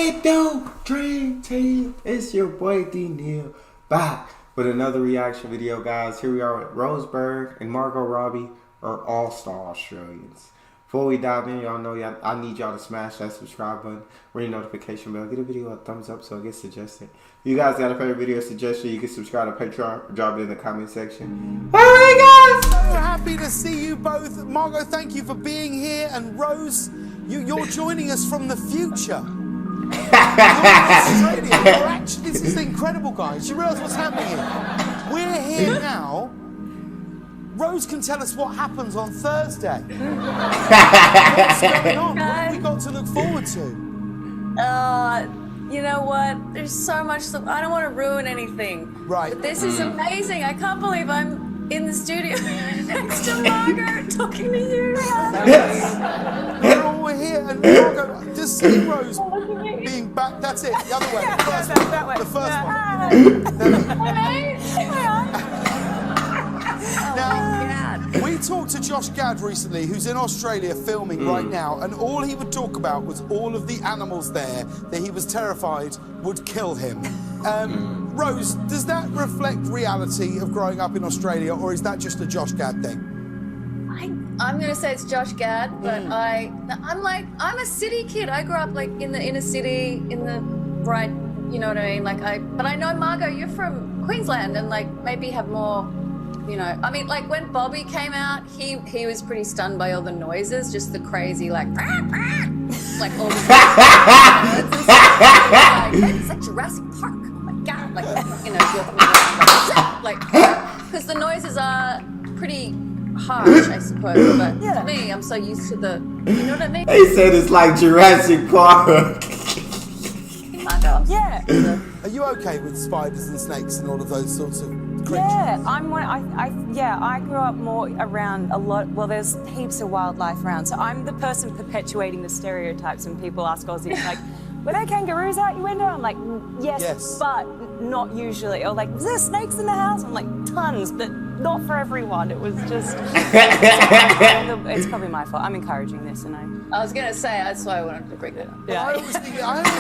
it do, Dream Team? It's your boy Neal back with another reaction video, guys. Here we are with Byrne and Margot Robbie are all-star Australians. Before we dive in, y'all know I need y'all to smash that subscribe button, ring the notification bell, get a video a thumbs up so it gets suggested. If you guys got a favorite video suggestion, you can subscribe to Patreon, drop it in the comment section. Alright, guys! So happy to see you both. Margot, thank you for being here, and Rose, you're joining us from the future. You're in Australia. This is incredible, guys. You realise what's happening here? We're here now. Rose can tell us what happens on Thursday. What's going on? What have we got to look forward to? You know what? There's so much stuff. I don't want to ruin anything. Right. But this is amazing. I can't believe I'm in the studio next to Margot talking to you. We're all here, and Margot, just see Rose being back. That's it. The other way. The first one. That way. The first one. Now, we talked to Josh Gad recently, who's in Australia filming right now, and all he would talk about was all of the animals there that he was terrified would kill him. Rose, does that reflect reality of growing up in Australia, or is that just a Josh Gad thing? I'm gonna say it's Josh Gad, but I'm a city kid. I grew up like in the inner city, in the bright, you know what I mean? But I know, Margot, you're from Queensland, and like maybe have more, you know, I mean, like when Bobby came out, he was pretty stunned by all the noises, just the crazy like all the it's like Jurassic Park. Oh my God, like you know, like because the noises are pretty harsh, I suppose. But to me, I'm so used to the, you know what I mean? They said it's like Jurassic Park. Yeah. Are you okay with spiders and snakes and all of those sorts of creatures? Yeah, I grew up more around a lot. Well, there's heaps of wildlife around, so I'm the person perpetuating the stereotypes. When people ask Aussies, like, were there kangaroos out your window? I'm like, yes, but not usually. Or like, was there snakes in the house? I'm like, tons, but not for everyone. It was just. It's probably my fault. I'm encouraging this, and I was gonna say that's why I wanted to bring it up. Yeah. I always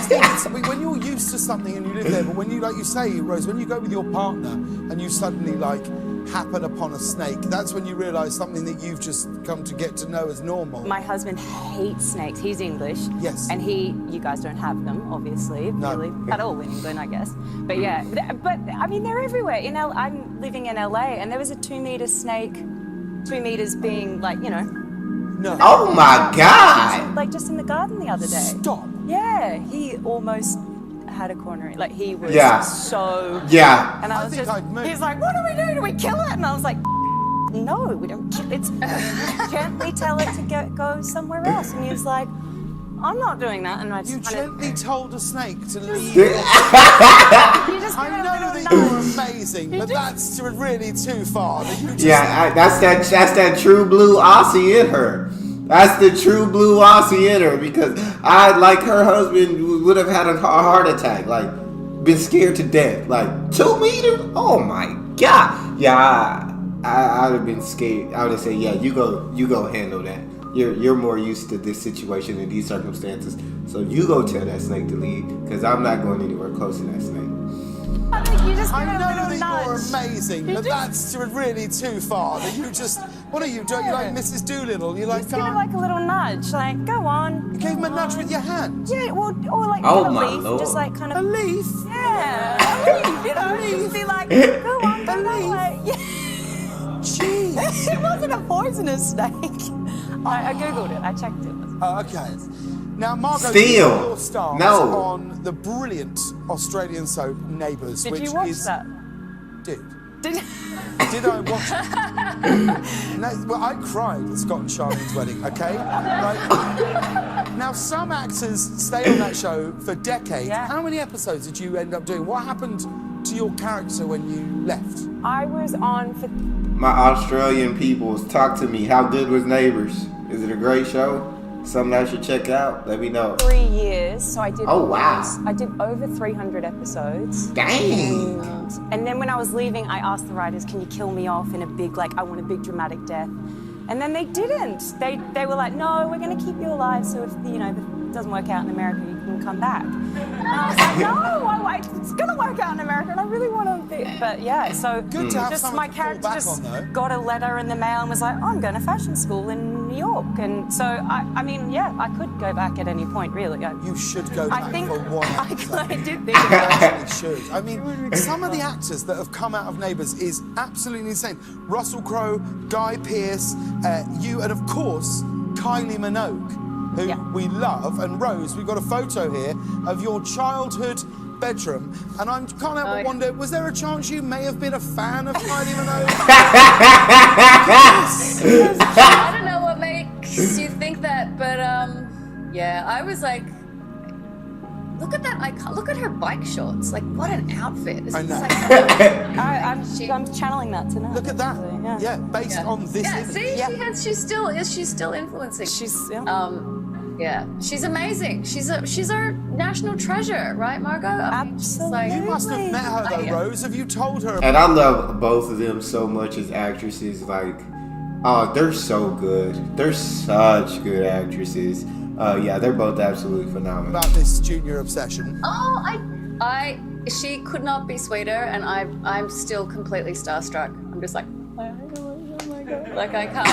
think it's, when you're used to something and you live there, but when you, like you say, Rose, when you go with your partner and you suddenly like happen upon a snake, that's when you realise something that you've just come to get to know as normal. my husband hates snakes. He's English. Yes. And you guys don't have them, obviously, No. really, at all in England, I guess. But yeah, but I mean, they're everywhere. I'm living in LA, and there was a 2-meter snake, 2 meters being like, you know. No. Oh my God! Like just in the garden the other day. Stop. Yeah, he almost had a corner. Like he was so. Yeah. And I was just. He's like, "What do we do? Do we kill it?" And I was like, "No, we don't kill it. Gently tell it to go somewhere else." And he was like, "I'm not doing that." And I just You gently told a snake to leave. I know that you're amazing, but that's really too far. That you just that's that true blue Aussie in her. That's the true blue Aussie in her, because like her husband would have had a heart attack, like been scared to death. Like 2 meters? Oh my God! Yeah, I'd have been scared. I would have said, yeah, you go handle that. You're more used to this situation and these circumstances, so you go tell that snake to leave, because I'm not going anywhere close to that snake. I think you just I give it a know little that you're nudge. amazing, but that's really too far. That you just, what are you doing? You're like Mrs. Doolittle. You're like, Just give it like a little nudge, like go on. you gave him a nudge with your hand. Yeah, or like Oh a my leaf, Lord. just like kind A of. leaf. Yeah, a leaf, you know, just be like, go on, go that way. Yeah. Jeez. It wasn't a poisonous snake. I googled it. I checked it. Oh, okay. Now, Margot, Still. your stars No. on the brilliant Australian soap Neighbours, Did which you watch is that? Did Did I watch it? No, well, I cried at Scott and Charlene's wedding, okay? Right. Now, some actors stay on that show for decades. Yeah. How many episodes did you end up doing? What happened to your character when you left? I was on for. My Australian peoples, talk to me. How good was Neighbours? Is it a great show? Something I should check out? Let me know. 3 years, so I did. Oh, wow. I did over 300 episodes. Dang. And then when I was leaving, I asked the writers, "Can you kill me off in a big, like, I want a big dramatic death?" And then they didn't. They were like, "No, we're going to keep you alive. So if it doesn't work out in America, and come back. And I was like, no, it's going to work out in America, and I really want to be. But yeah, so Good to have just something my to fall character back just on, though. got a letter in the mail and was like, oh, I'm going to fashion school in New York. And so, I mean, yeah, I could go back at any point, really. You should go back I think for one I episode. did think You about it. actually should. I mean, some of the actors that have come out of Neighbours is absolutely insane. Russell Crowe, Guy Pearce, you, and of course, Kylie Minogue, who we love. And Rose, we've got a photo here of your childhood bedroom, and I can't help but wonder, was there a chance you may have been a fan of Kylie Minogue? I don't know what makes you think that, but yeah, I was like, look at that! Look at her bike shorts. Like, what an outfit! It's I know. Like, I'm channeling that tonight. Look at that. actually, Yeah, based on this yeah, image. see, she's still influencing. She's Yeah, she's amazing. She's our national treasure, right, Margot? I mean, she's like, You must have met her though, Rose. Have you told her? And I love both of them so much as actresses. Like, oh, they're so good. They're such good actresses. Yeah, they're both absolutely phenomenal. About this junior obsession. Oh, she could not be sweeter, and I'm still completely starstruck. I'm just like, oh my God. Like, I can't.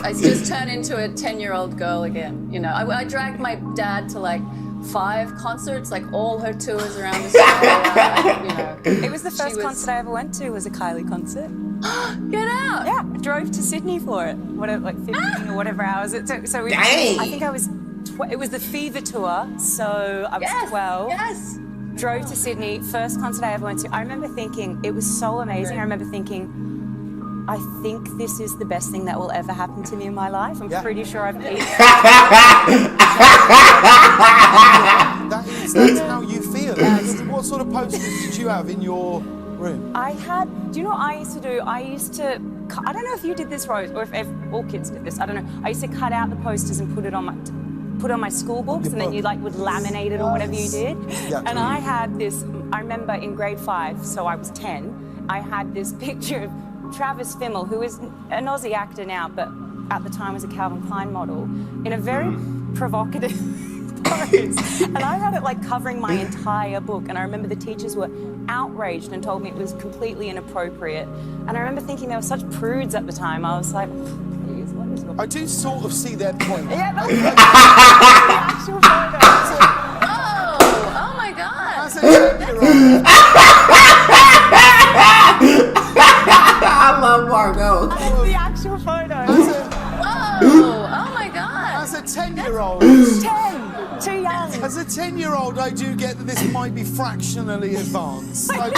I just turn into a 10-year-old girl again. You know, I dragged my dad to like 5 concerts, like all her tours around Australia. You know, It was the first concert I ever went to. Was a Kylie concert. Get out! Yeah, I drove to Sydney for it. Whatever, like 15 or whatever hours it took. So Dang. I think I was. It was the Fever tour, so I was 12. Yes. Drove to Sydney. First concert I ever went to. I remember thinking it was so amazing. I remember thinking, I think this is the best thing that will ever happen to me in my life. I'm pretty sure I've eaten. That's how you feel. What sort of posters did you have in your room? I had, do you know what I used to do? I don't know if you did this, Rose, or if all kids did this, I don't know. I used to cut out the posters and put it on my school books, and then you like would laminate it or whatever you did. Yeah. And I had this, I remember in grade 5, so I was 10, I had this picture of Travis Fimmel, who is an Aussie actor now, but at the time was a Calvin Klein model, in a very provocative pose. And I had it like covering my entire book, and I remember the teachers were outraged and told me it was completely inappropriate. And I remember thinking they were such prudes at the time. I was like, please, what is your... I do sort of see their point. Yeah, that's the actual photo. Oh my God. As a 10-year-old, I love Margot. That's the actual photo. Oh my God. as a 10-year-old, 10, too young. as a 10-year-old, I do get that this might be fractionally advanced. I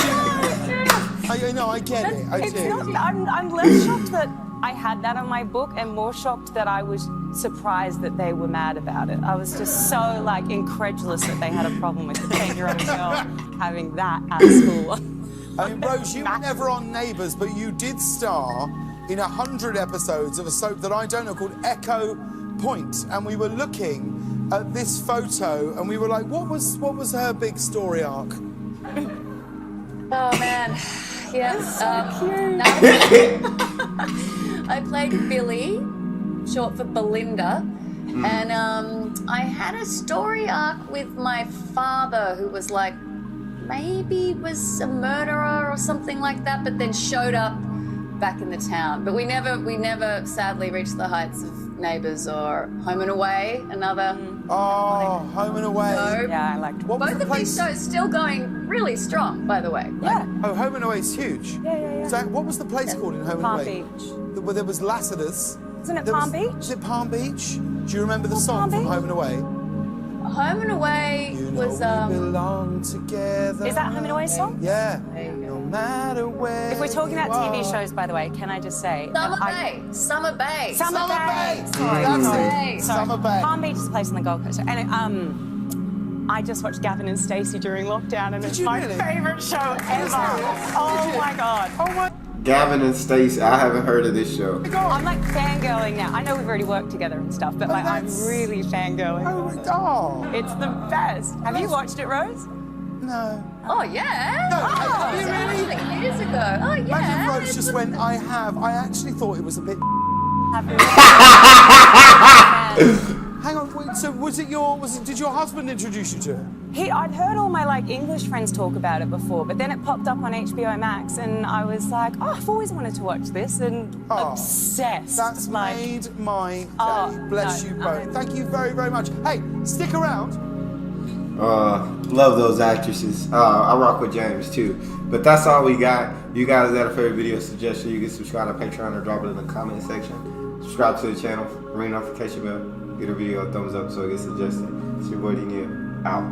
get it. I It's do. not, I'm less shocked that I had that on my book, and more shocked that I was surprised that they were mad about it. I was just so like incredulous that they had a problem with a 10-year-old girl having that at school. I mean, Rose, you were never on Neighbours, but you did star in 100 episodes of a soap that I don't know called Echo Point, and we were looking at this photo, and we were like, what was her big story arc? Oh man. Yes. I played Billy, short for Belinda, and I had a story arc with my father, who was like, maybe was a murderer or something like that, but then showed up back in the town. But we never sadly reached the heights of Neighbours or Home and Away, another. Oh, Home and Away. No. Yeah, I liked it. What was Both the of these place? shows still going really strong, by the way. Yeah. Oh, Home and Away is huge. Yeah. So what was the place called in Home and Palm Away? Beach. Where there was Lassiter's. Isn't it There Palm was- Beach? Is it Palm Beach? Do you remember the Oh, song Palm from Beach? Home and Away? Home and Away You know was we belong together. Is that Home and Away's song? Yeah. There you go. No matter where If we're talking about you TV are. shows, by the way, can I just say... Summer I- Bay. Summer Bay. Summer Bay. Sorry, That's sorry. it. Summer Bay. Palm Beach is a place on the Gold Coast. And I just watched Gavin and Stacey during lockdown, and it's you my really? favourite show ever. Oh my God. Oh my Gavin and Stacey, I haven't heard of this show. God. I'm like fangirling now. I know we've already worked together and stuff, but like I'm that's- really fangirling. Oh my God. It's the best. Have you watched it, Rose? No. Oh yeah. No, Oh, have you really? like years ago. Oh yeah. Imagine Rose just went, I have. I actually thought it was a bit... Hang on, wait, so did your husband introduce you to it? I'd heard all my like English friends talk about it before, but then it popped up on HBO Max, and I was like, oh, I've always wanted to watch this, and obsessed. That's like, made my day. Bless you both. Thank you very, very much. Hey, stick around. Love those actresses. I rock with James too. But that's all we got. You guys got a favorite video suggestion? You can subscribe to Patreon or drop it in the comment section. Subscribe to the channel, ring notification bell, get a video a thumbs up so it gets suggested. It's your boy Neal. Out.